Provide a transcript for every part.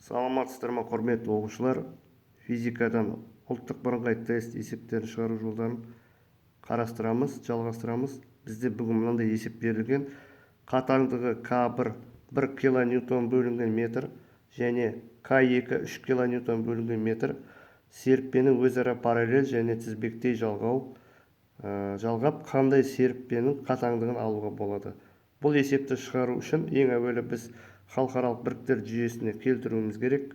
Саламатсыздар ма, құрметті оқушылар? Физикадан ұлттық бірыңғай тест есептерін шығару жолдарын жалғастырамыз. Бізде бүгін мынандай есеп берілген. Қатаңдығы К1 1 килоньютон бөлінген метр және К2 3 килоньютон бөлінген метр серіппенің өзара параллель және тізбектей жалғап, қандай серіппенің қатаңдығын алуға болады? Бұл есепті шығару үшін ең әуелі біз халықаралық біріктер жүйесіне келтіруіміз керек.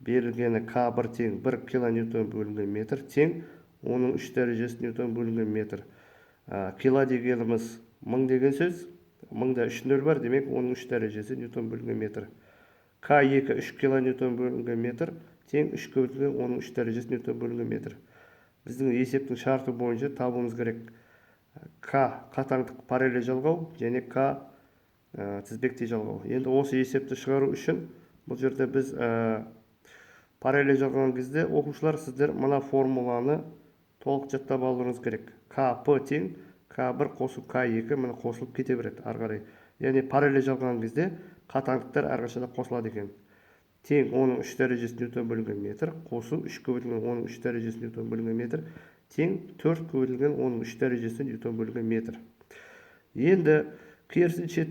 Берілгені К1 тең 1 килоньютон бөлінген метр тең оның 3 дәрежесі ньютон бөлінген метр. Кило дегеніміз 1000 деген сөз. 1000-да 3 нөл бар, демек оның 3 дәрежесі ньютон бөлінген метр. К2 3 килоньютон бөлінген метр тең 3 көбейтілген оның 3 дәрежесі ньютон бөлінген метр. Біздің есептің шарты бойынша табуымыз керек. К қатаңдық параллель жалғау және К тізбектей жалғау. Енді осы есепті шығару үшін бұл жерде біз параллель жалғаған кезде оқушылар сіздер мына формуланы толық жаттап алуыңыз керек. КП тең К1 қосу К2 міне қосылып кете береді ары қарай. Яғни параллель жалғаған кезде қатаңдықтар әрқашанда қосылады екен. Тең оның 3 дәрежесі ньютон бөлінген метр қосу 3 көбейтілген оның 3 дәрежесі ньютон бөлінген метр тең 4 көбейтілген оның 3 дәрежесі ньютон бөлінген метр. Енді керісінше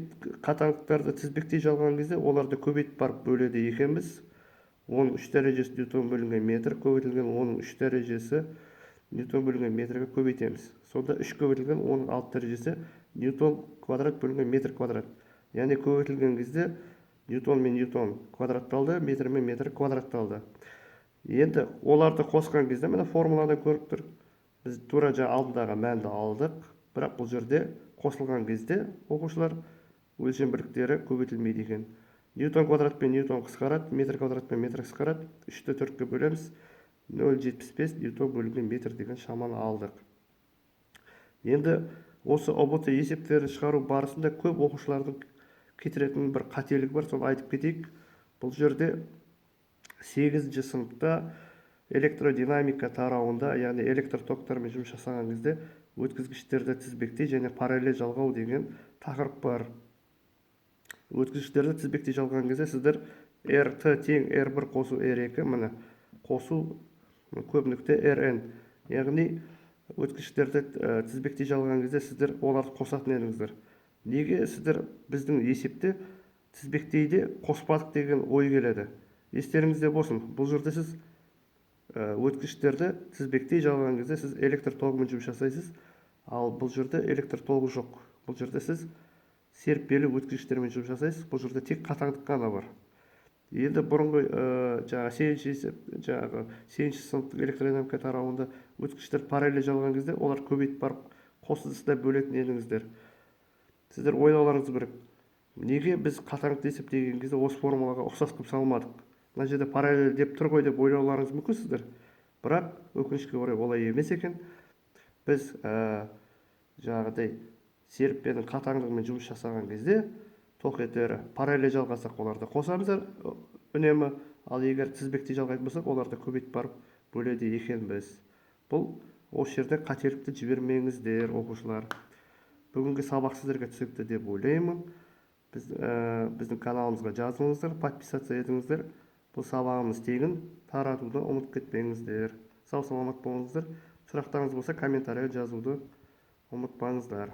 қатаңдықтарды тізбектей жалған кезде оларды көбейтіп барып бөледі екенбіз. Оның 3 дәрежесі ньютон бөлінген метр көбейтілген оның 3 дәрежесі ньютон бөлінген метрге көбейтеміз. Сонда 3 көбейтілген оның 6 дәрежесі ньютон квадрат бөлінген метр квадрат. Яғни көбейтілген кезде ньютон мен ньютон квадратталды, метр мен метр квадратталды. Енді оларды қосқан кезде мына формуладан көріп тұр. Біз тура алдындағы мәнді алдық, бірақ бұл жерде қосылған кезде оқушылар өлшем бірліктері көбейтілмейді екен. Ньютон квадрат пен ньютон қысқарады, метр квадрат пен метр қысқарады. 3-ті 4-ке бөлеміз. 0,75 ньютон бөлінген метр деген шаманы алдық. Енді осы ОБТ есептерін шығару барысында көп оқушылардың кетіретін бір қателік бар, соны айтып кетейік. Бұл жерде 8-ші сыныпта электродинамика тарауында, яғни электр токтармен жұмыс жасаған кезде өткізгіштерді тізбектей және параллель жалғау деген тақырып бар. Өткізгіштерді тізбектей жалған кезде сіздер RT тең R1 қосу R2 міне қосу көбінікте RN. Яғни өткізгіштерді тізбектей жалған кезде сіздер оларды қосатын едіңіздер. Неге сіздер біздің есепте тізбектейде қоспадық деген ой келеді? Естеріңізде болсын, бұл жерде сіз өткізгіштерді тізбектей жалған кезде сіз электр тогымен жұмыс жасайсыз, ал бұл жерде электр тогы жоқ. Бұл жерде сіз серіппелі өткізгіштермен жұмыс жасайсыз, бұл жерде тек қатаңдық қана бар. Енді бұрынғы 8-ші сыныптық электродинамика тарауында өткізгіштер параллель жалған кезде олар көбейтіп барып қосылысында бөлетін едіңіздер. Сіздер ойлауларыңыз керек. Неге біз қатаңдықты есептеген кезде осы формулаға ұқсас қылып салмадық? Мына жерде параллель деп тұр ғой деп ойлауларыңыз мүмкін сіздер. Бірақ өкінішке орай олай емес екен. Біз жаңағыдай серіппенің қатаңдығымен жұмыс жасаған кезде тоқетері параллель жалғасақ оларды қосамыздар үнемі, ал егер тізбектей жалғайтын болсақ оларды көбейтіп барып бөледі екенбіз. Бұл осы жерде қателікті жібермеңіздер оқушылар. Бүгінгі сабақ сіздерге түсінікті деп ойлаймын. Біздің каналымызға жазылыңыздар, подписаться етіңіздер. Бұл сабағымыз тегін, таратуды ұмытып кетпеңіздер. Сау саламат болыңыздар. Сұрақтарыңыз болса комментарийға жазуды ұмытпаңыздар.